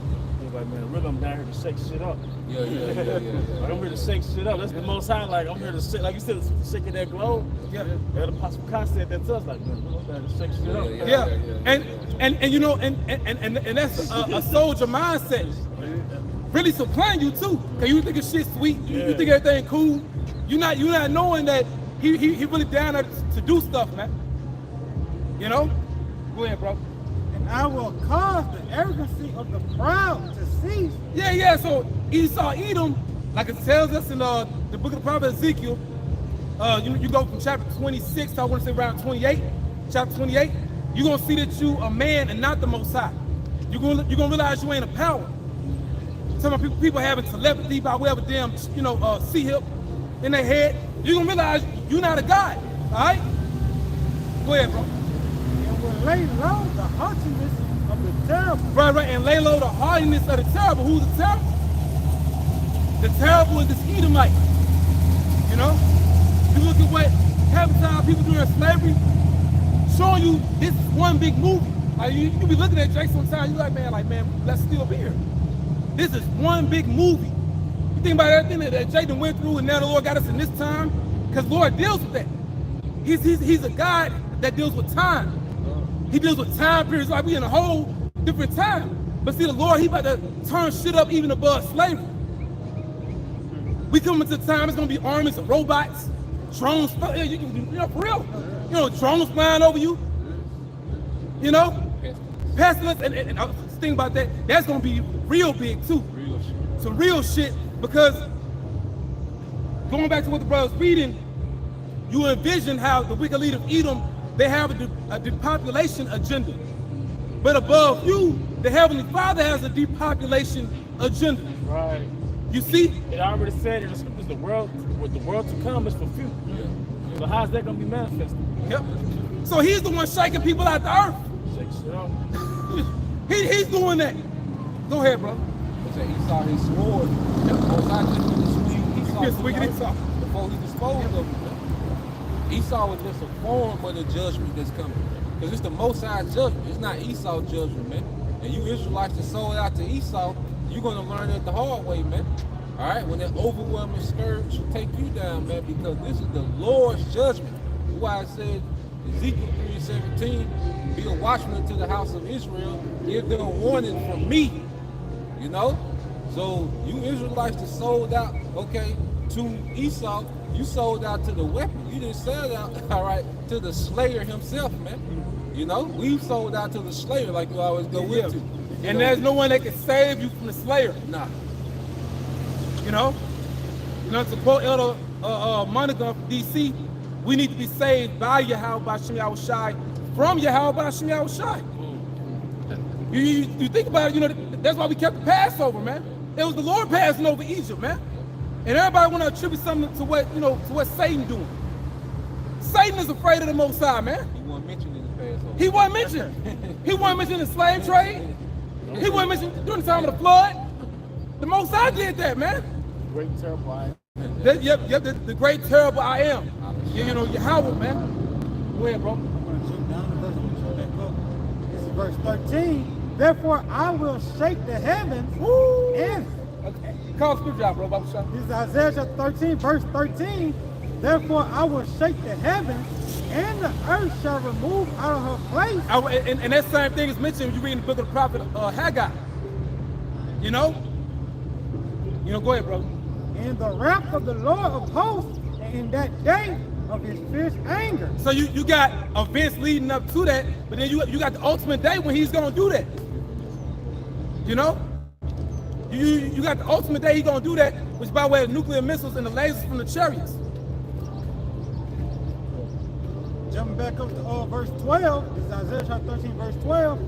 was like, man, really, I'm down here to shake shit up. Yeah. Like, I'm here to shake shit up. That's the most high. Like, I'm here to shake, like you said, shaking that globe. Yeah. And the Apostle Kai said that to us, like, man, I'm down to shake shit up. And you know, and that's a soldier mindset. Really supplying you too. Cause you think it's shit sweet. You think everything cool. You're not knowing that he really down there to do stuff, man. You know? Go ahead, bro. And I will cause the arrogancy of the proud to cease. Yeah. So Esau, Edom, like it tells us in the book of the prophet Ezekiel. You go from chapter 26 to I want to say around 28. Chapter 28. You're gonna see that you a man and not the Most High. You're gonna realize you ain't a power. Some of people having telepathy by way of a damn, C-hip in their head. You're gonna realize you're not a god. All right? Go ahead, bro. And will lay low the haughtiness of the terrible. Right, and lay low the haughtiness of the terrible. Who's the terrible? The terrible is this Edomite. You know? You look at what half the time people during slavery showing you this is one big movie. Like you be looking at Jake sometimes, you're like, man, let's still be here. This is one big movie. You think about everything that Jake done went through, and now the Lord got us in this time, because Lord deals with that. He's a God that deals with time. He deals with time periods like we in a whole different time. But see, the Lord, he about to turn shit up even above slavery. We come into time, it's gonna be armies of robots, drones, for real. Drones flying over you. Pestilence, and I was thinking about that. That's gonna be real big too. Some real shit, because going back to what the brother's reading, you envision how the wicked leader of Edom, they have a depopulation agenda. But above you, the Heavenly Father has a depopulation agenda. Right. You see? It already said in the scriptures, the world to come is for few. So how's that gonna be manifested? Yep. So he's the one shaking people out the earth. Shake shit up. He's doing that. Go ahead, bro. Esau his sword. Most High just swing Esau before he disposed of him. Esau was just a form of the judgment that's coming. Because it's the Most High judgment. It's not Esau's judgment, man. And you Israelites that sold out to Esau, you're going to learn it the hard way, man. All right? When that overwhelming scourge will take you down, man, because this is the Lord's judgment. That's why I said, Ezekiel 3:17, be a watchman to the house of Israel, give them a warning from me. So you Israelites that sold out, to Esau, you sold out to the weapon. You didn't sell out, all right, to the slayer himself, man. We sold out to the slayer like you always go with to. And there's no one that can save you from the slayer. Nah. To quote Elder Monica from DC, we need to be saved by Yahweh B'Shem Yahushai, from Yahweh B'Shem Yahushai. You think about it, that's why we kept the Passover, man. It was the Lord passing over Egypt, man. And everybody want to attribute something to what Satan doing. Satan is afraid of the Most High, man. He wasn't mentioned in the Passover. He wasn't mentioned. He wasn't mentioned in the slave trade. He wasn't mentioned during the time of the flood. The Most High did that, man. Great and terrible I am. The great terrible I am. Yahweh, man. Go ahead, bro. I'm going to jump down the verse. I'm going to show back up. This is verse 13. Therefore, I will shake the heavens and... Okay. Call scripture out, bro. This is Isaiah chapter 13, verse 13. Therefore, I will shake the heavens, and the earth shall remove out of her place. And that same thing is mentioned when you read in the book of the prophet Haggai. Go ahead, bro. And the wrath of the Lord of hosts, and in that day of his fierce anger. So you got events leading up to that, but then you got the ultimate day when he's gonna do that. You got the ultimate day he's gonna do that, which is by way of nuclear missiles and the lasers from the chariots. Jumping back up to verse 12, this is Isaiah chapter 13, verse 12.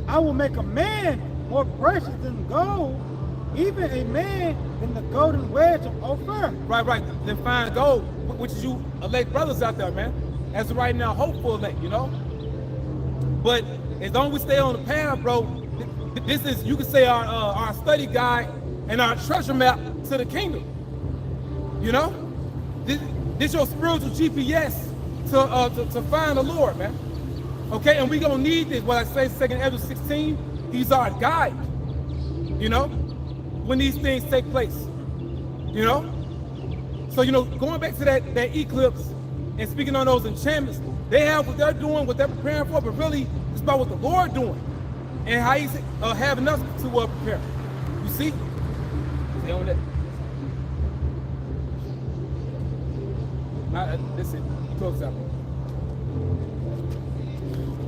I will make a man more precious than gold, even a man than the golden wedge of Ophir. Right. Then find gold, which is you elect brothers out there, man. As of right now, hopeful elect, But as long as we stay on the path, bro, this is, you could say, our study guide and our treasure map to the kingdom. This your spiritual GPS to find the Lord, man. Okay, and we gonna need this. What I say, 2 Ezra 16, he's our guide. you know, when these things take place, you know? So, you know, going back to that eclipse and speaking on those enchantments, they have what they're doing, what they're preparing for, but really it's about what the Lord doing and how he's having us to prepare. You see? Stay on that. That's it. Close out.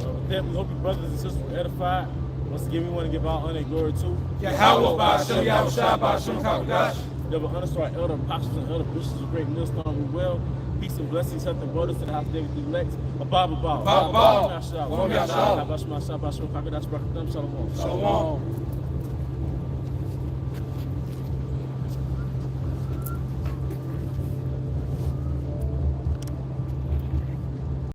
With that, we hope you brothers and sisters were edified. Once again, we want to give our honor and glory to Yahweh, Ba'ashem, Yahushua, Ba'ashem, Kadosh. double honor to our elder apostles and elder bishops of great millstone we will. Peace and blessings, health and borders to the house of David the elect. Abba. Shalom.